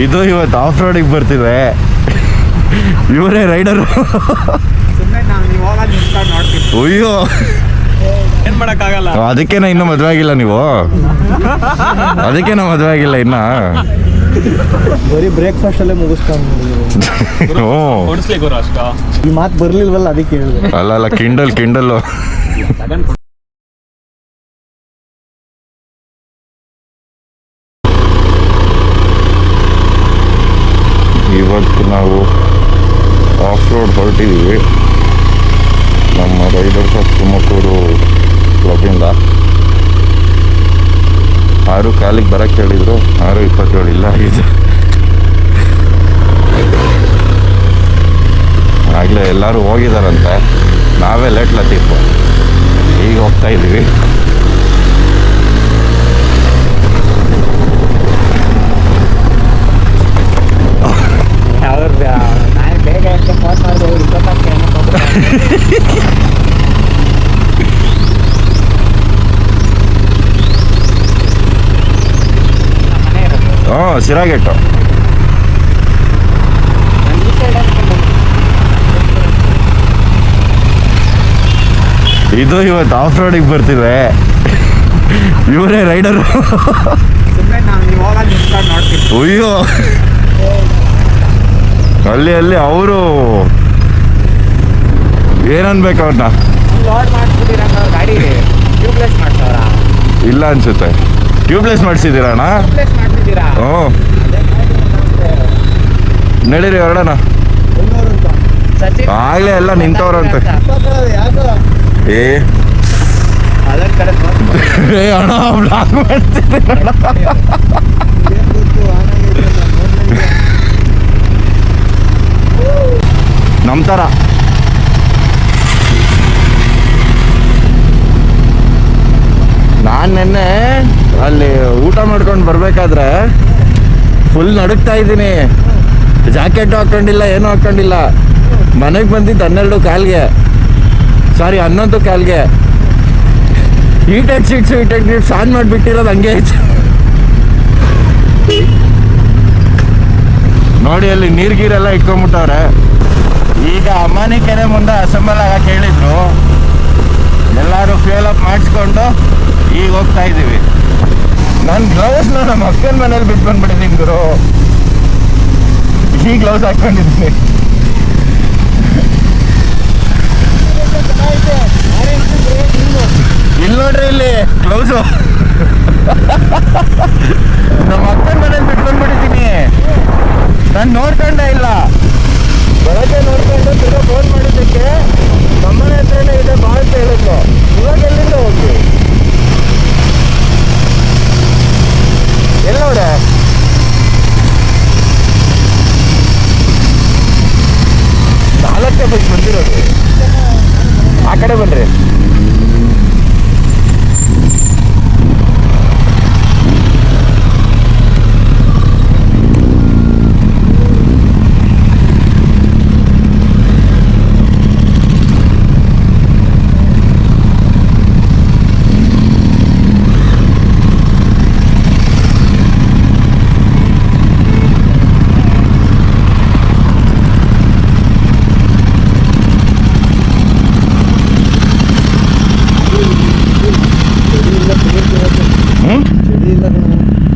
ಇದು ಇವತ್ತು ಆಫ್ ರೋಡಿಗೆ ಬರ್ತಿದೆ. ಇವರೇ ರೈಡರು. ಅಯ್ಯೋ ಏನ್ ಮಾಡಕ್ಕಾಗಲ್ಲ. ಅದಕ್ಕೇನ ಇನ್ನೂ ಮದುವೆ ಆಗಿಲ್ಲ ನೀವು? ಅದಕ್ಕೇನ ಮದುವೆ ಆಗಿಲ್ಲ ಇನ್ನ? ಬರೀ ಬ್ರೇಕ್ಫಾಸ್ಟ್ ಅಲ್ಲೇ ಮುಗಿಸ್ಕೊಂಡು ಕೊಡಿಸ್ಲಿ ಗುರು ಅಷ್ಟ. ಈ ಮಾತು ಬರ್ಲಿಲ್ವಲ್ಲ ಅದಕ್ಕೆ ಹೇಳಿದೆ. ಅಲ್ಲ ಕಿಂಡಲ್ ಇವತ್ತು ನಾವು ಆಫ್ ರೋಡ್ ಹೊರಟಿದ್ದೀವಿ ನಮ್ಮ ರೈಡರ್ಸ್ ಆಫ್ ತುಮಕೂರು ಕ್ಲಬ್ಬಿಂದ. 6:15 ಬರಕ್ಕೆ ಹೇಳಿದ್ರು, 6:27 ಇಲ್ಲ ಆಗಿದೆ. ಆಗಲೇ ಎಲ್ಲರೂ ಹೋಗಿದಾರಂತೆ, ನಾವೇ ಲೇಟ್ ಲತೀಫ್ ಈಗ ಹೋಗ್ತಾ ಇದ್ದೀವಿ. ಸಿರಾಗೆಟ್ಟು ಇದು ಇವತ್ತು ಆಫ್ ರೋಡಿಗೆ ಬರ್ತಿದೆ. ಇವರೇ ರೈಡರು. ಅಯ್ಯೋ ಅಲ್ಲಿ ಅವರು ಏನನ್ಬೇಕು ಅವ್ರನ್ನ? ಇಲ್ಲ ಅನ್ಸುತ್ತೆ. ಟ್ಯೂಬ್ಲೆಸ್ ಮಾಡಿಸಿದ್ದೀರಾ ಅಣ್ಣ? ಹ್ಞೂ ನಡೀರಿ ಹೊರಡೋಣ. ಆಗ್ಲೇ ಎಲ್ಲ ನಿಂತವ್ರಂತೆ. ಏ ಅಣ್ಣ ಬ್ಲಾಕ್ ಮಾಡ್ತಿದ್ದೆ ನಮ್ಮ ಥರ. ನಾನು ನೆನ್ನೆ ಅಲ್ಲಿ ಊಟ ಮಾಡ್ಕೊಂಡು ಬರ್ಬೇಕಾದ್ರೆ ಫುಲ್ ನಡುಕ್ತಾ ಇದ್ದೀನಿ. ಜಾಕೆಟು ಹಾಕ್ಕೊಂಡಿಲ್ಲ, ಏನೂ ಹಾಕ್ಕೊಂಡಿಲ್ಲ. ಮನೆಗೆ ಬಂದಿದ್ದು 12 ಕಾಲ್ಗೆ, ಸಾರಿ 11 ಕಾಲ್ಗೆ. ಹೀಟೆಡ್ ಸೀಟ್ಸ್ ಆನ್ ಮಾಡಿಬಿಟ್ಟಿರೋದು ಹಂಗೆ ಐತೆ ನೋಡಿ. ಅಲ್ಲಿ ನೀರ್ಗೀರೆಲ್ಲ ಇಟ್ಕೊಂಡ್ಬಿಟ್ಟವ್ರೆ. ಈಗ ಅಮ್ಮಾನಿ ಕೆರೆ ಮುಂದೆ ಅಸೆಂಬಲ್ ಆಗಕ್ಕೆ ಹೇಳಿದ್ರು. ಎಲ್ಲರೂ ಫ್ಯೂಲ್ ಅಪ್ ಮಾಡಿಸ್ಕೊಂಡು ಈಗ ಹೋಗ್ತಾ ಇದ್ದೀವಿ. ನಾನು ಗ್ಲೌಸ್ನ ನಮ್ಮ ಅಕ್ಕನ ಮನೇಲಿ ಬಿಟ್ಟು ಬಂದ್ಬಿಟ್ಟಿದ್ದೀನಿ ಗುರು. ಈ ಗ್ಲೌಸ್ ಹಾಕ್ಕೊಂಡಿದ್ದೀನಿ. ಇಲ್ಲಿ ನೋಡ್ರಿ, ಇಲ್ಲಿ ಗ್ಲೌಸು ನಮ್ಮ ಅಕ್ಕನ ಮನೇಲಿ ಬಿಟ್ಟು ಬಂದ್ಬಿಟ್ಟಿದ್ದೀನಿ. ನಾನು ನೋಡ್ಕೊಂಡೇ ಇಲ್ಲ. ಬೆಳಗ್ಗೆ ನೋಡ್ಕೊಂಡು ತಿರ್ಗಾ ಫೋನ್ ಮಾಡಿದ್ದಕ್ಕೆ ನಮ್ಮನೆ ಹತ್ರನೇ ಇದೆ ಬಾ ಅಂತ ಹೇಳಿದ್ರು. ಇವಾಗ ಎಲ್ಲಿಂದ ಹೋಗಿ ಎಲ್ಲೋಡೆ? ನಾಲ್ಕೇ ಬೈಕ್ ಬಂದಿರೋದು. ಆ ಕಡೆ ಬನ್ರಿ.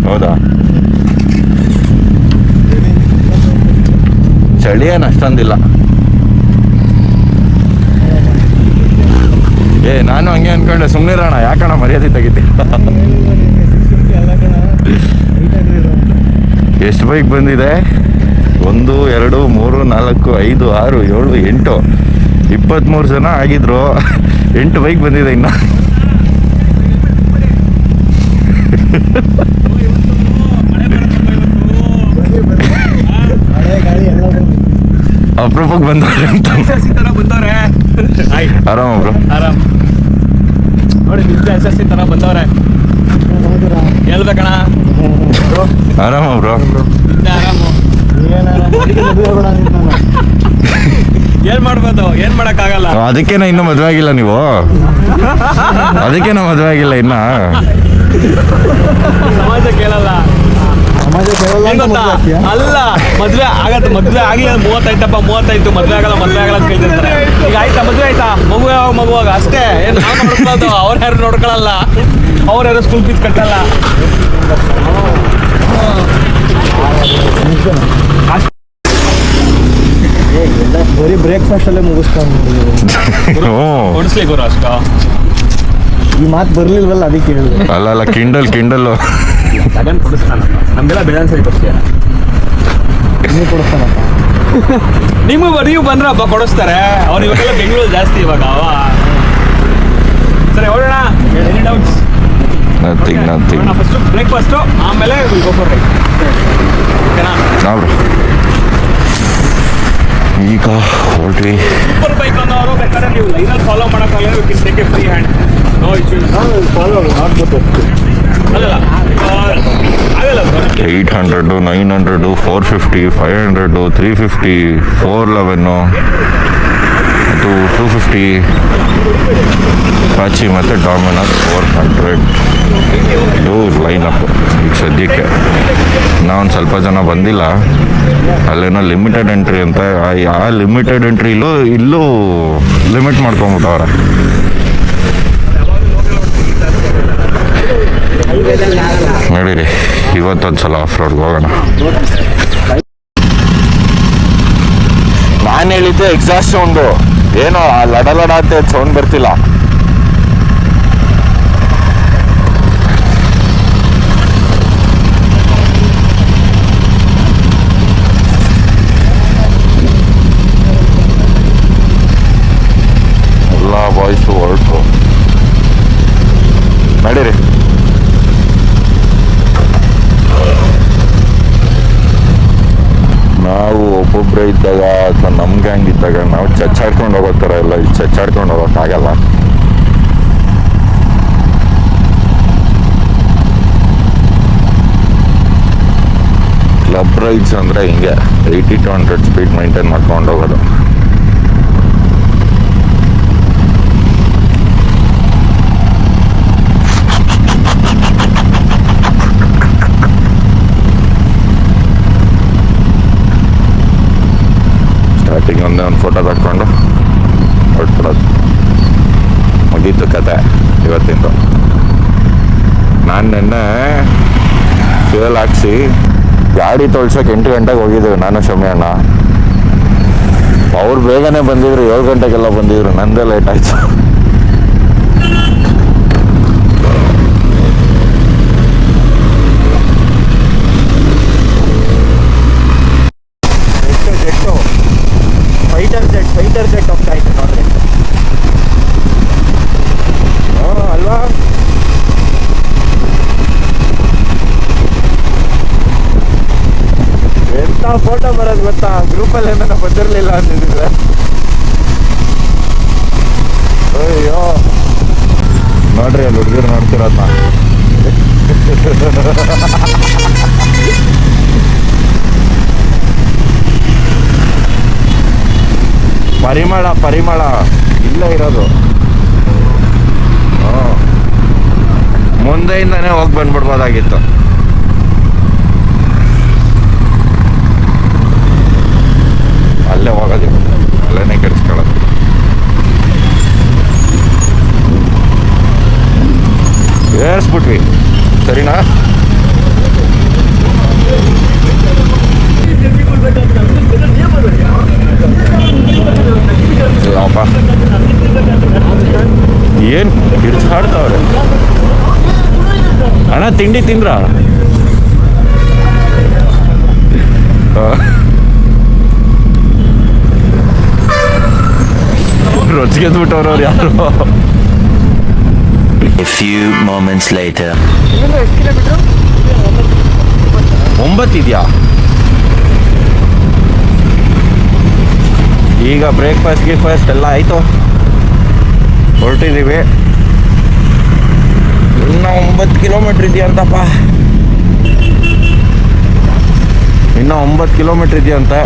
ಹೌದಾ? ಚಳಿ ಏನು ಅಷ್ಟೊಂದಿಲ್ಲ. ನಾನು ಹಂಗೆ ಅನ್ಕೊಂಡೆ, ಸುಮ್ಮನಿರೋಣ, ಯಾಕಣ್ಣ ಮರ್ಯಾದೆ ತೆಗಿತಿ. ಎಷ್ಟು ಬೈಕ್ ಬಂದಿದೆ? 1 2 3 4 5 6 7 8 23 ಜನ ಆಗಿದ್ರು. 8 ಬೈಕ್ ಬಂದಿದೆ ಇನ್ನು. ಅಪ್ರೂಪಕ್ಕೆ ಬಂದವ್ರೆ ಅಂತ. ಆರಾಮ ಬ್ರೋ? ಆರಾಮ್ ನೋಡಿ, SSC ತರ ಬಂದವ್ರೆ. ಹೇಳ್ಬೇಕಣ್ಣ. ಆರಾಮ ಬ್ರೋ? ಆರಾಮು. ಏನ್ ಮಾಡ್ಬೋದು, ಏನ್ ಮಾಡಕ್ಕಾಗಲ್ಲ. ಅದಕ್ಕೇನ ಇನ್ನೂ ಮದುವೆ ಆಗಿಲ್ಲ ನೀವು? ಅದಕ್ಕೇನ ಮದುವೆ ಆಗಿಲ್ಲ ಇನ್ನ? ಸಮಾಜ ಕೇಳಲ್ಲ. ಸಮಾಜ ಕೇಳಲ್ಲ ಏನ್ ಅಂತ ಗೊತ್ತಾ? ಮದ್ವೆ ಆಗ್ತೀಯಾ? ಅಲ್ಲ ಮದ್ವೆ ಆಗತ್ತೆ, ಮದ್ವೆ ಆಗಿಲ್ಲ 35 ಮದ್ವೆ ಆಗಲ್ಲ ಅಂತ ಕೇಳ್ತಿರ್ತಾರೆ. ಈಗ ಆಯ್ತಾ ಮದ್ವೆ ಆಯ್ತಾ, ಮಗುವಾಗ ಅಷ್ಟೇ. ಏನ್ ನಾವು ನೋಡ್ಕೊಳ್ಳೋದು, ಅವ್ರು ಯಾರು ನೋಡ್ಕೊಳಲ್ಲ, ಅವ್ರು ಯಾರು ಸ್ಕೂಲ್ ಫೀಸ್ ಕಟ್ಟಲ್ಲ. ಬರೀ ಬ್ರೇಕ್ಫಾಸ್ಟ್ ಅಲ್ಲೇ ಮುಗಿಸ್ಕೊಂಡು ಕೊಡಿಸ್ಲಿ ಗುರು ಅಷ್ಟ. ಈ ಮಾತು ಬರ್ಲಿಲ್ವಲ್ಲ ಅದಕ್ಕೆ ಹೇಳಿದೆ. ಅಲ್ಲ ಕಿಂಡಲ್ಲು ತಗೊಂಡು ಕೊಡಿಸ್ತಾನ. ನಮ್ಗೆಲ್ಲ ಬೆಳೆ ಸರಿ ಕೊಡ್ತೀಯ, ಇನ್ನೂ ಕೊಡಿಸ್ತಾನಪ್ಪ. ನೀವು ಬಂದ್ರಪ್ಪ ಕೊಡಿಸ್ತಾರೆ. ಅವ್ರು ಇವಾಗೆಲ್ಲ ಬೆಂಗಳೂರು ಜಾಸ್ತಿ ಇವಾಗ. ಸರಿ ಹೊರಡೋಣ. Any doubts? Nothing first breakfast, ಆಮೇಲೆ ವಿಲ್ ಗೋ ಫಾರ್ ರೈಡ್. ಓಕೆನಾ? ಈಗ ಹೊರಟ್ವಿ. ಸೂಪರ್ ಬೈಕ್ ಅನ್ನೋರು ಬೇಕಾದ್ರೆ ನೀವು ಲೈನಲ್ಲಿ ಫಾಲೋ ಮಾಡೋಕ್ಕಾಗಲ್ಲ, you can take a free hand. No issues. ಅಲ್ಲಲ್ಲ ಆಗಲ್ಲ ಬ್ರೋ. 800, 900, 450, 500, 350, 411 ಮತ್ತು 250 ಪಾಚಿ ಮತ್ತು ಡಾಮಿನರ್ 400. ಇದು ಲೈನಪ್ ಈಗ ಸದ್ಯಕ್ಕೆ. ಇನ್ನೂ ಸ್ವಲ್ಪ ಜನ ಬಂದಿಲ್ಲ. ಅಲ್ಲೇನೋ ಲಿಮಿಟೆಡ್ ಎಂಟ್ರಿ ಅಂತ, ಆ ಲಿಮಿಟೆಡ್ ಎಂಟ್ರಿ ಇಲ್ಲೂ ಲಿಮಿಟ್ ಮಾಡ್ಕೊಂಬಿಟ್ಟವ್ರೆ. ನಡೀರಿ ಇವತ್ತೊಂದು ಸಲ ಆಫ್ ರೋಡ್ಗೆ ಹೋಗೋಣ. ನಾನು ಹೇಳಿದ್ದೆ ಎಕ್ಸಾಸ್ಟ್ ಸೌಂಡು, ಏನೋ ಆ ಲಡ ಅಂತ ಸೌಂಡ್ ಬರ್ತಿಲ್ಲ. ಎಲ್ಲ ಬಾಯ್ಸು ಹೊರಟು ನಡೀರಿ. ನಾವು ಒಬ್ಬೊಬ್ಬರೇ ಇದ್ದಾಗ ಅಥವಾ ನಮ್ಮ ಗ್ಯಾಂಗ್ ಇದ್ದಾಗ ನಾವು ಚಚ್ಚಾಡ್ಕೊಂಡು ಹೋಗೋ ಥರ ಎಲ್ಲ ಚಚ್ಚಾಡ್ಕೊಂಡು ಹೋಗೋಕ್ಕಾಗಲ್ಲ. ಕ್ಲಬ್ ರೈಡ್ಸ್ ಅಂದರೆ ಹಿಂಗೆ 80 to 100 ಸ್ಪೀಡ್ ಮೈಂಟೈನ್ ಮಾಡ್ಕೊಂಡು ಹೋಗೋದು. ಸ್ಟಾರ್ಟಿಂಗ್ ಒಂದು ಫೋಟೋ ತಕ್ಕೊಂಡು ಹೊರಟ್ಬಿಡೋದು, ಮುಗೀತು ಕತೆ ಇವತ್ತಿಂದು. ನಾನು ನಿನ್ನೆ ಫ್ಯೂಯಲ್ ಹಾಕ್ಸಿ ಗಾಡಿ ತೊಳ್ಸೋಕೆ 8 ಗಂಟೆಗೆ ಹೋಗಿದ್ದೇವೆ ನಾನು ಶಮ್ಯಣ್ಣ. ಅವ್ರು ಬೇಗನೆ ಬಂದಿದ್ರು, 7 ಗಂಟೆಗೆಲ್ಲ ಬಂದಿದ್ರು, ನಂದೇ ಲೇಟ್ ಆಯ್ತು. ಫೈಟರ್ ಜೆಟ್ ಹೋಗ್ತಾ ಇತ್ತು ನೋಡ್ರಿ. ಅಲ್ವಾ? ಎಂತ ಫೋಟೋ ಬರೋದು ಗೊತ್ತಾ, ಗ್ರೂಪಲ್ಲಿ ಏನಾರ ಬಂದಿರಲಿಲ್ಲ ಅಂತಿದ್ರೆ. ಅಯ್ಯೋ ನೋಡ್ರಿ ಅಲ್ಲಿ ಹುಡುಗಿರು ನೋಡ್ತಿರೋದ್ನ. ಪರಿಮಳ ಇಲ್ಲೇ ಇರೋದು. ಮುಂದೆಯಿಂದನೇ ಹೋಗಿ ಬಂದ್ಬಿಡ್ಬೋದಾಗಿತ್ತು. ಅಲ್ಲೇ ಹೋಗೋದಿಲ್ಲ, ಅಲ್ಲೇನೆ ಕೆಡಿಸ್ಕೊಳ್ಳೋದು. ಏರ್ಸ್ಬಿಟ್ವಿ ಸರಿನಾ? ಅಪ್ಪ ಏನು ಕಿರ್ಚಾಡ್ತಾವ್ರೆ. ಅಣ್ಣ ತಿಂಡಿ ತಿಂದ್ರ? ರೊಚ್ಗೆದ್ಬಿಟ್ಟವ್ರವ್ರು ಯಾರು. A few moments later. 9 ಇದೆಯಾ? ಈಗ ಬ್ರೇಕ್ಫಾಸ್ಟ್ ಎಲ್ಲ ಆಯಿತು, ಹೊರಟಿದ್ದೀವಿ. ಇನ್ನೂ 9 ಕಿಲೋಮೀಟ್ರ್ ಇದೆಯಂತಪ್ಪ, ಇನ್ನೂ 9 ಕಿಲೋಮೀಟ್ರ್ ಇದೆಯಂತೆ.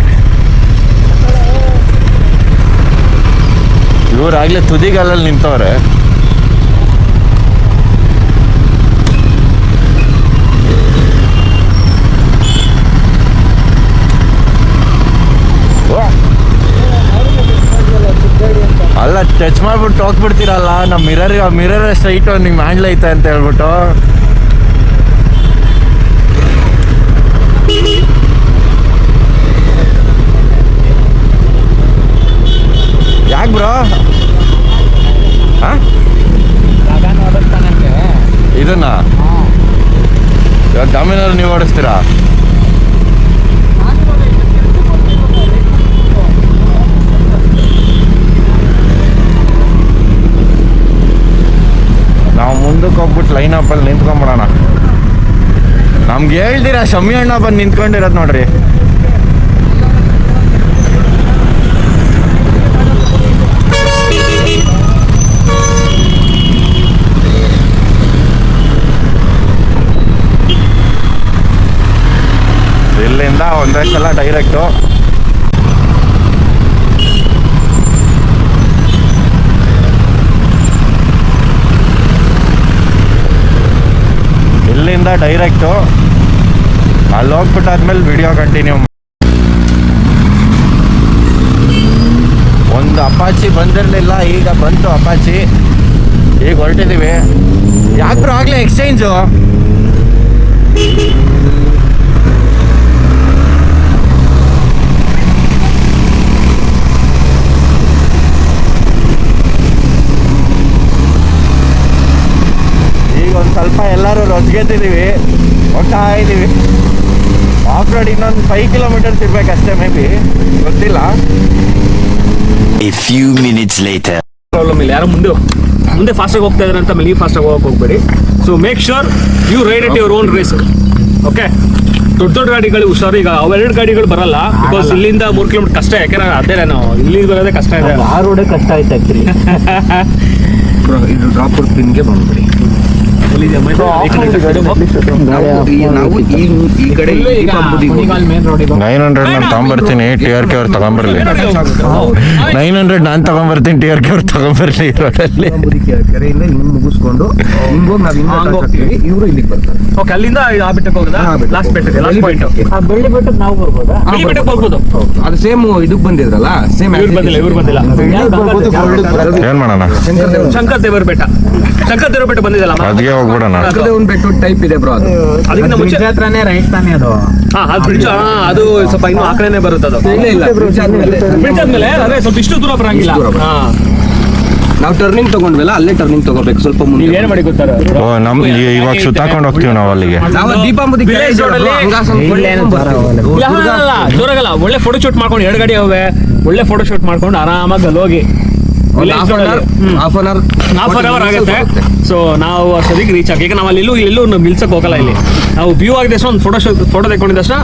ಇವರಾಗಲೇ ತುದಿಗಾಲಲ್ಲಿ ನಿಂತವ್ರೆ. ಟಚ್ ಮಾಡ್ಬಿಟ್ಟು ಹೋಗ್ಬಿಡ್ತೀರಲ್ಲ, ನಮ್ಮ ಮಿರರ್ ಸ್ಟ್ರೈಟ್ ನಿಮ್ಗೆ ಹ್ಯಾಂಡ್ಲ್ ಐತೆ ಅಂತ ಹೇಳ್ಬಿಟ್ಟು. ಯಾಕೆ ಬ್ರೋ? ಇದನ್ನ ಇವಾಗ ಡಾಮಿನರ್ ನೀವು ಓಡಿಸ್ತೀರಾ? ನಾವು ಮುಂದಕ್ಕೆ ಹೋಗ್ಬಿಟ್ಟು ಲೈನ್ ಅಪ್ಪಲ್ಲಿ ನಿಂತ್ಕೊಂಬಿಡೋಣ. ನಮ್ಗೆ ಹೇಳ್ತೀರಾ ಶಮ್ಮಿ ಅಣ್ಣ ಬಂದು ನಿಂತ್ಕೊಂಡಿರೋದು ನೋಡ್ರಿ. ಇಲ್ಲಿಂದ ಒಂದೇ ಸಲ ಡೈರೆಕ್ಟು ಇಲ್ಲಿಂದ ಡೈರೆಕ್ಟು ಅಲ್ಲಿ ಹೋಗ್ಬಿಟ್ಟಾದ್ಮೇಲೆ ವಿಡಿಯೋ ಕಂಟಿನ್ಯೂ. ಒಂದು ಅಪಾಚಿ ಬಂದಿರಲಿಲ್ಲ, ಈಗ ಬಂತು ಅಪಾಚಿ. ಈಗ ಹೊರಟಿದ್ದೀವಿ. ಯಾಕ್ರು ಆಗಲೇ ಎಕ್ಸ್ಚೇಂಜು? ಒಂದು ಸ್ವಲ್ಪ ಎಲ್ಲರೂ ರೊಚ್ಗೆತ್ತಿದ್ದೀವಿ, ಹೋಗ್ತಾ ಇದ್ದೀವಿ. ಆಫ್ ರೋಡ್ ಇನ್ನೊಂದು 5 ಕಿಲೋಮೀಟರ್ಸ್ ಇರ್ಬೇಕಷ್ಟೇ, ಮೇ ಬಿ, ಗೊತ್ತಿಲ್ಲ. A few minutes later. Problem ಇಲ್ಲ. ಯಾರೋ ಮುಂದೆ ಫಾಸ್ಟಾಗಿ ಹೋಗ್ತಾ ಇದ್ದಾರೆ ಅಂತ ನೀವು ಫಾಸ್ಟಾಗಿ ಹೋಗಕ್ಕೆ ಹೋಗ್ಬೇಡಿ. So make sure you ride at your own risk. Okay, ದೊಡ್ಡ ಗಾಡಿಗಳು ಹುಷಾರು. ಈಗ ಅವೆರಡು ಗಾಡಿಗಳು ಬರಲ್ಲ, ಬಿಕಾಸ್ ಇಲ್ಲಿಂದ 3 ಕಿಲೋಮೀಟರ್ ಕಷ್ಟ. ಯಾಕೆಂದ್ರೆ ಅದೇ ನಾವು ಇಲ್ಲಿ ಬರೋದೇ ಕಷ್ಟ ಇದೆ. ಆ ರೋಡೇ ಕಷ್ಟ ಆಯ್ತು ಆ್ಯಕ್ಚುಲಿ. ಇದು ಡ್ರಾಪ್ ಪಿನ್ಗೆ ಬಂದ್ಬಿಡಿ. ನಾವು ಈ ಕಡೆ 900 ನಾನು ತಗೊಂಬರ್ತೀನಿ, TRK ಅವ್ರು ತಗೊಂಬರ್ಲಿ. 900 ನಾನು ತಗೊಂಬರ್ತೀನಿ, TRK ಅವ್ರು ತಗೊಂಬರ್ಲಿ. ರೋಡಲ್ಲಿ ಕೆರೆಯಿಂದ ಹಿಂಗ್ ಮುಗಿಸ್ಕೊಂಡು ಹಿಂಗೋಗಿ ನಾವು ಹಿಂಗೆ ಹೋಗ್ತೀವಿ, ಇವರು ಇಲ್ಲಿಗೆ ಬರ್ತಾರೆ. ಓಕೆ, ಅಲ್ಲಿಂದ ಆ ಬೆಟ್ಟಕ್ಕೆ ಹೋಗೋದಾ? ಲಾಸ್ಟ್ ಬೆಟ್ಟಕ್ಕೆ, ಲಾಸ್ಟ್ ಪಾಯಿಂಟ್. ಬೆಳ್ಳಿ ಬೆಟ್ಟಕ್ಕೆ ನಾವು ಬರ್ಬೋದಾ? ಬೆಳ್ಳಿ ಬೆಟ್ಟಕ್ಕೆ ಹೋಗ್ಬೋದು. ಅದು ಸೇಮ್ ಇದಕ್ಕೆ ಬಂದಿದ್ರಲ್ಲ, ಸೇಮ್ ಇವ್ರು ಬಂದಿಲ್ಲ. ಏನ್ ಮಾಡೋಣ? ಶಂಕರ್ ದೇವರ ಬೆಟ್ಟ ಬಂದಿದ್ದಲ್ಲ, ಅದ್ಗೆ ಹೋಗ್ಬಿಡೋಣ. ಒಂದು ಬೆಟ್ಟ ಟೈಪ್ ಇದೆ ಬ್ರೋ. ಅದು ಅದಕ್ಕಿಂತ ಮುಂಚೆ ಹತ್ರನೇ ರೈಟ್ ತಾನೇ ಅದು. ಅದು ಬ್ರಿಡ್ಜ್. ಅದು ಸ್ವಲ್ಪ ಇನ್ನೂ ಆ ಕಡೆನೇ ಬರುತ್ತೆ. ಅದು ಇಲ್ಲ ಬ್ರಿಡ್ಜ್ ಆದ್ಮೇಲೆ ಅದೇ ಸ್ವಲ್ಪ ಇಷ್ಟು ದೂರ ಬರಂಗಿಲ್ಲ. ನಾವು ಟರ್ನಿಂಗ್ ತಗೊಂಡ್ವಲ್ಲ, ಅಲ್ಲೇ ಟರ್ನಿಂಗ್ ತಗೋಬೇಕು ಸ್ವಲ್ಪ ಮುಂದೆ. ನೀವ್ ಏನ್ ಮಾಡಿ ಗೊತ್ತಾರ? ಓ, ಇವಾಗ ಸುತ್ತಾಕೊಂಡು ಹೋಗ್ತೀವಿ ನಾವು ಅಲ್ಲಿಗೆ. ನಾವು ದೀಪಾಂಬುದಿ Village road ಅಲ್ಲಿ ಜೋರಾಗಲ್ಲ, ಒಳ್ಳೆ ಫೋಟೋ ಶೂಟ್ ಮಾಡ್ಕೊಂಡು 2 ಗಾಡಿ ಹೋವೆ, ಒಳ್ಳೆ ಫೋಟೋ ಶೂಟ್ ಮಾಡ್ಕೊಂಡು ಆರಾಮಾಗಿ ಅಲ್ಲಿ ಹೋಗಿ ಹಾಫ್ ಅನ್ ಅವರ್ ಆಗುತ್ತೆ. ಸೊ ನಾವು ಅಷ್ಟೊತ್ತಿಗೆ ರೀಚ್ ಆಗಿ, ಈಗ ನಾವು ಎಲ್ಲೂ ನಿಲ್ಸಕ್ ಹೋಗಲ್ಲ. ಇಲ್ಲಿ ನಾವು ವ್ಯೂ ಆಗಿದೆ, ಒಂದು ಫೋಟೋ ತೆಕೊಂಡಿದ್ದಷ್ಟ